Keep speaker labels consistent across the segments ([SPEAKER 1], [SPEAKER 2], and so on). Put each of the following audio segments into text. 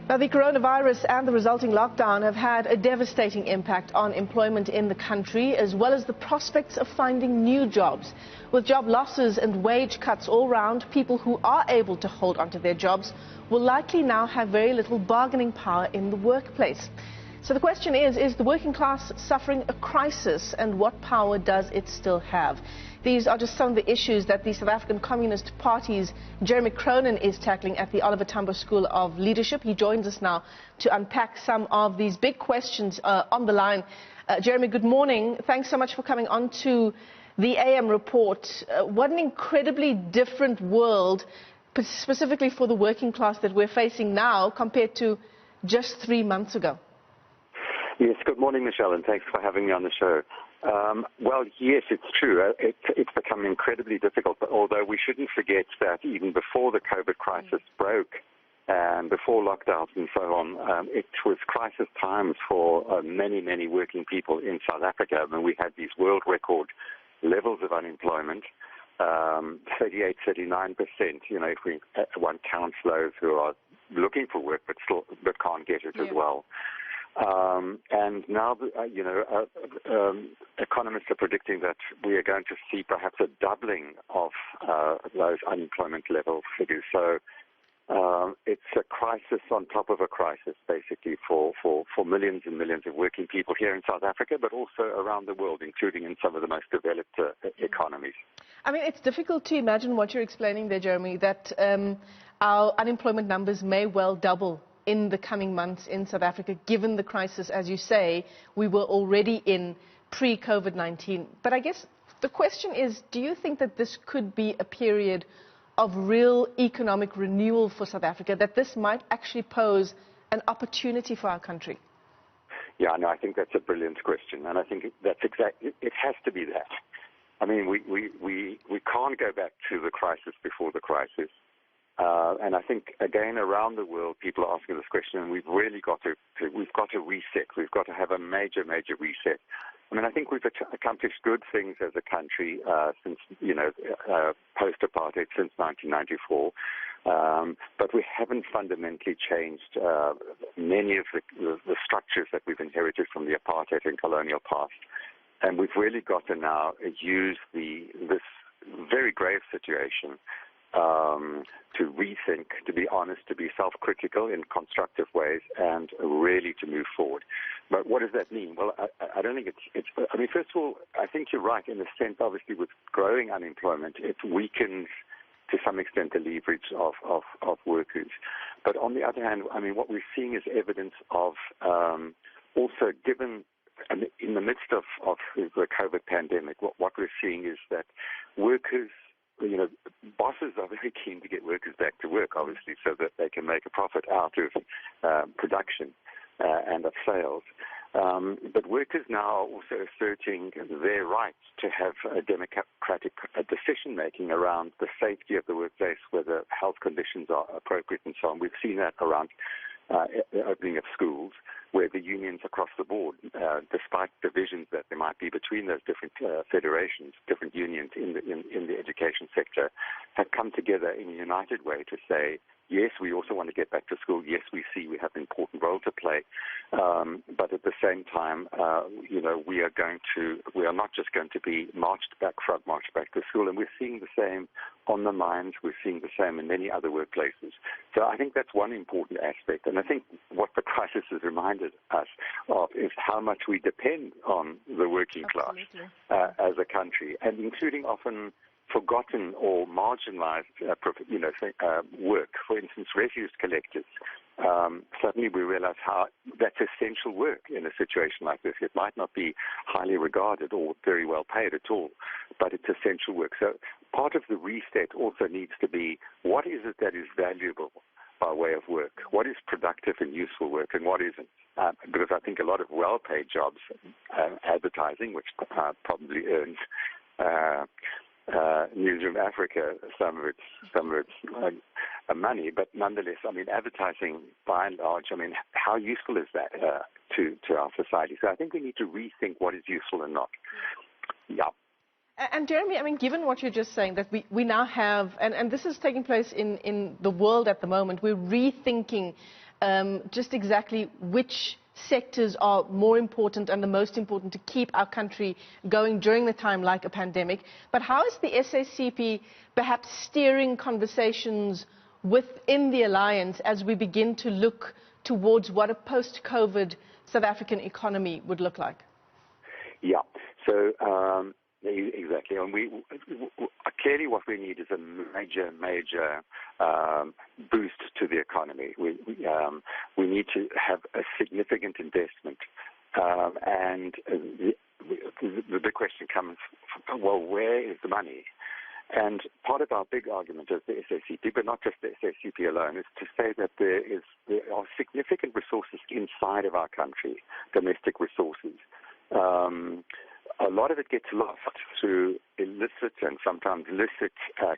[SPEAKER 1] Now, the coronavirus and the resulting lockdown have had a devastating impact on employment in the country, as well as the prospects of finding new jobs. With job losses and wage cuts all round, people who are able to hold onto their jobs will likely now have very little bargaining power in the workplace. So the question is the working class suffering a crisis, and what power does it still have? These are just some of the issues that the South African Communist Party's Jeremy Cronin is tackling at the Oliver Tambo School of Leadership. He joins us now to unpack some of these big questions on the line. Jeremy, good morning. Thanks so much for coming on to the AM report. What an incredibly different world, specifically for the working class, that we're facing now compared to just 3 months ago.
[SPEAKER 2] Yes, good morning, Michelle, and thanks for having me on the show. Well, yes, it's true. It's become incredibly difficult, but although we shouldn't forget that even before the COVID crisis broke and before lockdowns and so on, it was crisis times for many, many working people in South Africa. I mean, we had these world record levels of unemployment, 38, 39%, if one counts those who are looking for work but can't get it as well. And now, economists are predicting that we are going to see perhaps a doubling of those unemployment level figures. So it's a crisis on top of a crisis, basically, for millions and millions of working people here in South Africa, but also around the world, including in some of the most developed economies.
[SPEAKER 1] I mean, it's difficult to imagine what you're explaining there, Jeremy, that our unemployment numbers may well double in the coming months in South Africa, given the crisis, as you say, we were already in pre-COVID-19. But I guess the question is, do you think that this could be a period of real economic renewal for South Africa, that this might actually pose an opportunity for our country?
[SPEAKER 2] Yeah, no, I think that's a brilliant question, and I think that's exactly, it has to be that. I mean, we can't go back to the crisis before the crisis. And I think, again, around the world, people are asking this question, and we've really got to reset. We've got to have a major, major reset. I mean, I think we've accomplished good things as a country since, post-apartheid, since 1994. But we haven't fundamentally changed many of the structures that we've inherited from the apartheid and colonial past. And we've really got to now use this very grave situation to rethink, to be honest, to be self-critical in constructive ways, and really to move forward. But what does that mean? Well, I don't think I mean, first of all, I think you're right in the sense, obviously, with growing unemployment, it weakens to some extent the leverage of workers. But on the other hand, I mean, what we're seeing is evidence of also given in the midst of the COVID pandemic, what we're seeing is that workers, bosses are very keen to get workers back to work, obviously, so that they can make a profit out of production and of sales. But workers now are also asserting their right to have a democratic decision-making around the safety of the workplace, whether health conditions are appropriate and so on. We've seen that around the opening of schools, where the unions across the board, despite divisions that there might be between those different federations, different unions in the education sector, have come together in a united way to say, yes, we also want to get back to school. Yes, we see we have an important role to play. But at the same time, we are not just going to be marched back to school. And we're seeing the same on the mines. We're seeing the same in many other workplaces. So I think that's one important aspect. And I think what the crisis has reminded us of is how much we depend on the working class as a country, and including often forgotten or marginalized work. For instance, refuse collectors. Suddenly we realize how that's essential work in a situation like this. It might not be highly regarded or very well paid at all, but it's essential work. So part of the reset also needs to be, what is it that is valuable by way of work? What is productive and useful work, and what isn't? Because I think a lot of well-paid jobs, advertising, which probably earns Newsroom Africa some of its money, but nonetheless, I mean, advertising by and large, I mean, how useful is that to our society? So I think we need to rethink what is useful and not. Yeah.
[SPEAKER 1] And Jeremy, I mean, given what you're just saying, that we now have, and this is taking place in the world at the moment, we're rethinking just exactly which sectors are more important and the most important to keep our country going during the time like a pandemic. But how is the SACP perhaps steering conversations within the alliance as we begin to look towards what a post-COVID South African economy would look like?
[SPEAKER 2] Yeah, so exactly. And clearly what we need is a major boost to the economy. We need to have a significant investment. And the big question comes, well, where is the money? And part of our big argument as the SACP, but not just the SACP alone, is to say that there are significant resources inside of our country, domestic resources. A lot of it gets lost through illicit and sometimes licit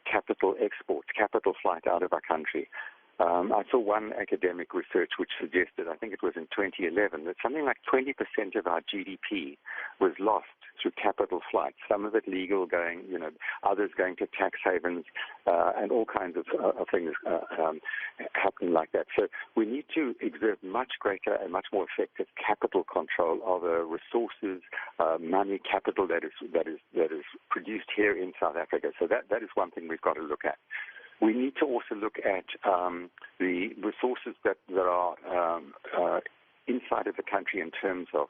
[SPEAKER 2] capital exports, capital flight out of our country. I saw one academic research which suggested, I think it was in 2011, that something like 20% of our GDP was lost through capital flight, some of it legal going, others going to tax havens, and all kinds of things happening like that. So we need to exert much greater and much more effective capital control of the resources, money, capital that is produced here in South Africa. So that is one thing we've got to look at. We need to also look at the resources that are inside of the country in terms of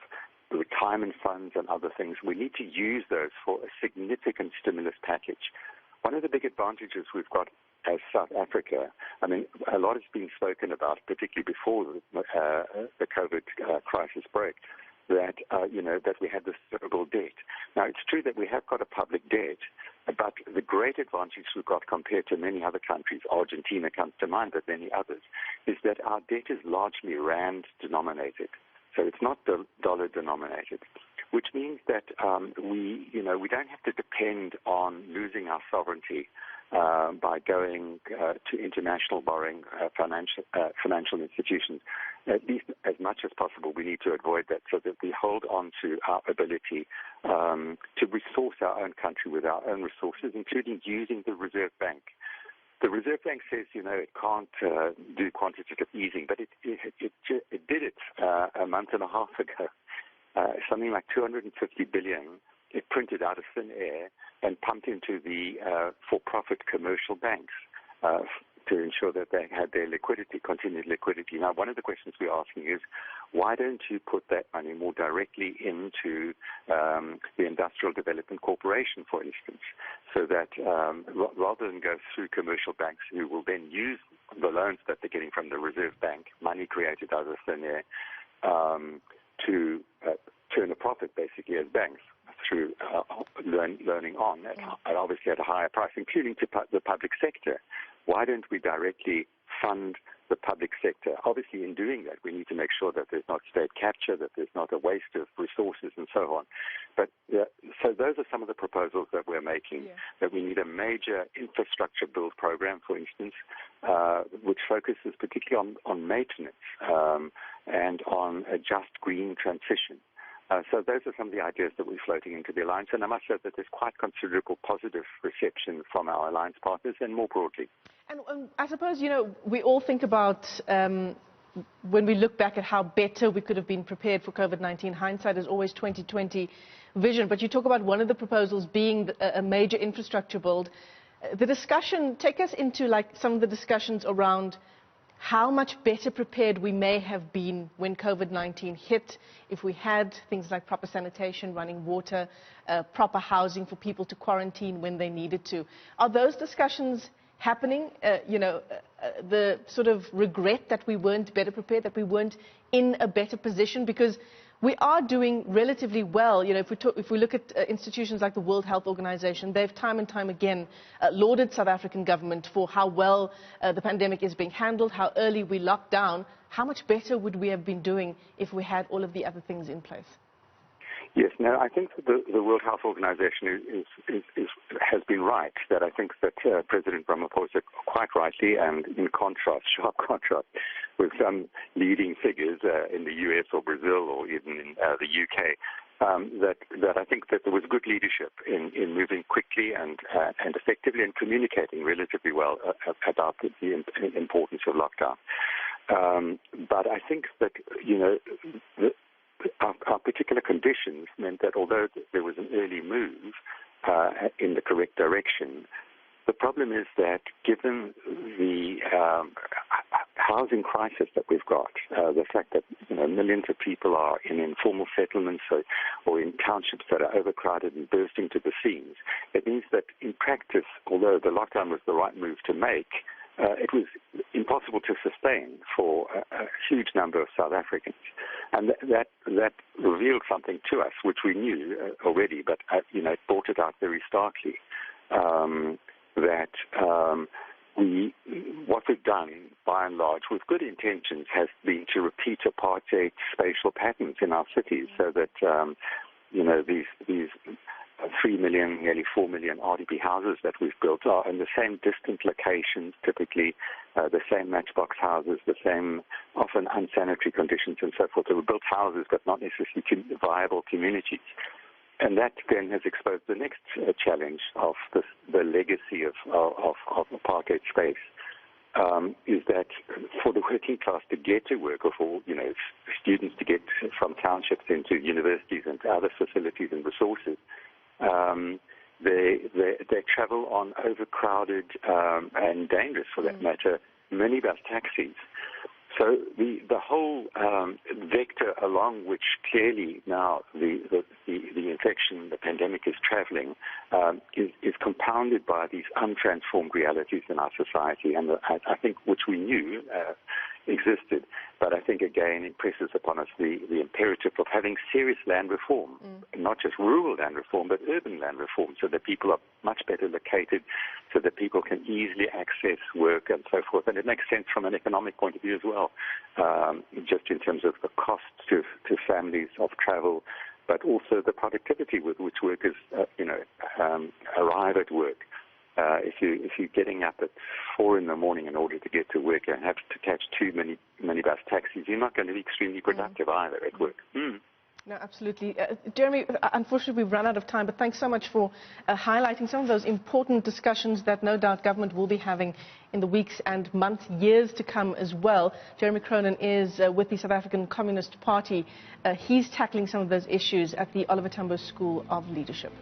[SPEAKER 2] retirement funds and other things. We need to use those for a significant stimulus package. One of the big advantages we've got as South Africa, I mean, a lot has been spoken about, particularly before the COVID crisis broke, that we had this terrible debt. Now, it's true that we have got a public debt, but the great advantage we've got compared to many other countries, Argentina comes to mind, but many others, is that our debt is largely rand denominated. So it's not dollar denominated, which means that we don't have to depend on losing our sovereignty by going to international borrowing financial institutions. At least as much as possible, we need to avoid that so that we hold on to our ability to resource our own country with our own resources, including using the Reserve Bank. The Reserve Bank says, it can't do quantitative easing, but it did it a month and a half ago. Something like 250 billion it printed out of thin air and pumped into the for-profit commercial banks to ensure that they had their continued liquidity. Now, one of the questions we're asking is, why don't you put that money more directly into the Industrial Development Corporation, for instance, so that rather than go through commercial banks who will then use the loans that they're getting from the Reserve Bank, money created out of thin air, to turn a profit basically as banks through loaning on, obviously at a higher price, including to the public sector. Why don't we directly fund the public sector? Obviously, in doing that, we need to make sure that there's not state capture, that there's not a waste of resources and so on. But so those are some of the proposals that we're making, that we need a major infrastructure build program, for instance, which focuses particularly on maintenance and on a just green transition. So those are some of the ideas that we're floating into the alliance, and I must say that there's quite considerable positive reception from our alliance partners and more broadly.
[SPEAKER 1] And I suppose, we all think about when we look back at how better we could have been prepared for COVID-19. Hindsight is always 20/20 vision, but you talk about one of the proposals being a major infrastructure build. The discussion, take us into some of the discussions around how much better prepared we may have been when COVID-19 hit, if we had things like proper sanitation, running water, proper housing for people to quarantine when they needed to. Are those discussions happening? The sort of regret that we weren't better prepared, that we weren't in a better position, because we are doing relatively well. If we look at institutions like the World Health Organization, they've time and time again lauded South African government for how well the pandemic is being handled, how early we locked down. How much better would we have been doing if we had all of the other things in place?
[SPEAKER 2] Yes, no, I think that the World Health Organization has been right, that I think that President Ramaphosa, quite rightly, and in contrast, sharp contrast, with some leading figures in the US or Brazil or even in the UK, that I think that there was good leadership in moving quickly and effectively and communicating relatively well about the importance of lockdown. But I think that, our particular conditions meant that although there was an early move in the correct direction, the problem is that given the housing crisis that we've got, the fact that millions of people are in informal settlements or in townships that are overcrowded and bursting to the seams, it means that in practice, although the lockdown was the right move to make, it was impossible to sustain for a huge number of South Africans. And that revealed something to us, which we knew already, but it brought it out very starkly, what we've done, by and large, with good intentions, has been to repeat apartheid spatial patterns in our cities, so that these 3 million, nearly 4 million RDP houses that we've built are in the same distant locations, typically the same matchbox houses, the same often unsanitary conditions and so forth. So we built houses but not necessarily viable communities. And that then has exposed the next challenge of the legacy of apartheid space, is that for the working class to get to work, or for students to get from townships into universities and other facilities and resources, they travel on overcrowded and dangerous, for that matter, minibus taxis. So the whole vector along which clearly now the infection, the pandemic is traveling, is compounded by these untransformed realities in our society, and I think which we knew existed, but I think again impresses upon us the imperative of having serious land reform, not just rural land reform, but urban land reform, so that people are much better located, so that people can easily access work and so forth. And it makes sense from an economic point of view as well, just in terms of the cost to families of travel, but also the productivity with which workers, arrive at work. If you're getting up at 4 in the morning in order to get to work and have to catch too many minibus taxis, you're not going to be extremely productive either at work.
[SPEAKER 1] No, absolutely. Jeremy, unfortunately we've run out of time, but thanks so much for highlighting some of those important discussions that no doubt government will be having in the weeks and months, years to come as well. Jeremy Cronin is with the South African Communist Party. He's tackling some of those issues at the Oliver Tambo School of Leadership.